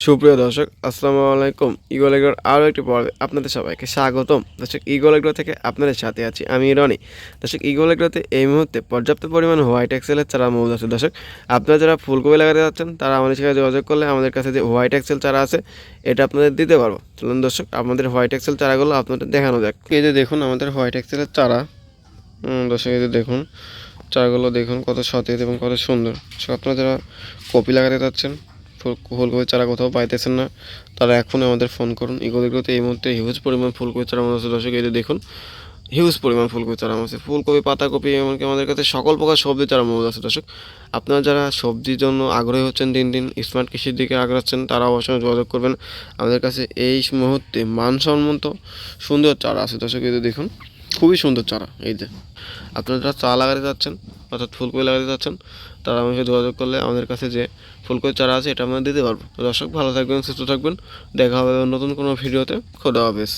সুপ্রিয় দর্শক, আসসালামু আলাইকুম। ইগল এগ্রোর আরও একটি পর্বে আপনাদের সবাইকে স্বাগতম। দর্শক, ইগল এগ্রো থেকে আপনাদের সাথে আছি আমি রনি। দর্শক, ইগল এগ্রোতে এই মুহূর্তে পর্যাপ্ত পরিমাণ হোয়াইট এক্সেলের চারা মৌজ আছে। দর্শক, আপনারা যারা ফুলকপি লাগাতে যাচ্ছেন তারা আমাদের সাথে যোগাযোগ করলে আমাদের কাছে যে হোয়াইট এক্সেল চারা আছে এটা আপনাদের দিতে পারবো। চলুন দর্শক, আমাদের হোয়াইট এক্সেল চারাগুলো আপনাদের দেখানো যাক। এই যে দেখুন আমাদের হোয়াইট এক্সেলের চারা। দর্শক, এই যে দেখুন চারাগুলো দেখুন কত সতেজ এবং কত সুন্দর। আপনারা যারা কপি লাগাতে যাচ্ছেন, ফুলকপির চারা কোথাও পাইতেছেন না, তারা এখনই আমাদের ফোন করুন। ইগল এগ্রোতে এই মুহূর্তে হিউজ পরিমাণ ফুলকপির চারা আছে। দর্শক, এই যে দেখুন হিউজ পরিমাণ ফুলকপির চারা আছে, ফুলকপি, পাতাকপি, এমনকি আমাদের কাছে সকল প্রকার সবজি চারা মৌজ আছে। দর্শক, আপনারা যারা সবজির জন্য আগ্রহী হচ্ছেন, দিন দিন স্মার্ট কৃষির দিকে আগ্রাচ্ছেন, তারা অবশ্যই যোগাযোগ করবেন আমাদের কাছে। এই মুহূর্তে মানসম্মত সুন্দর চারা আছে। দর্শক, এই যে দেখুন খুবই সুন্দর চারা। এই যে আপনারা যারা চা লাগাতে যাচ্ছেন অর্থাৎ ফুলকপি লাগাতে যাচ্ছেন, তারা আমাকে যোগাযোগ করলে আমাদের কাছে যে ফুলকপির চারা আছে এটা আমরা দিতে পারবো। তো দর্শক, ভালো থাকবেন, সুস্থ থাকবেন, দেখা হবে নতুন কোনো ভিডিওতে। খোদা হাফেজ।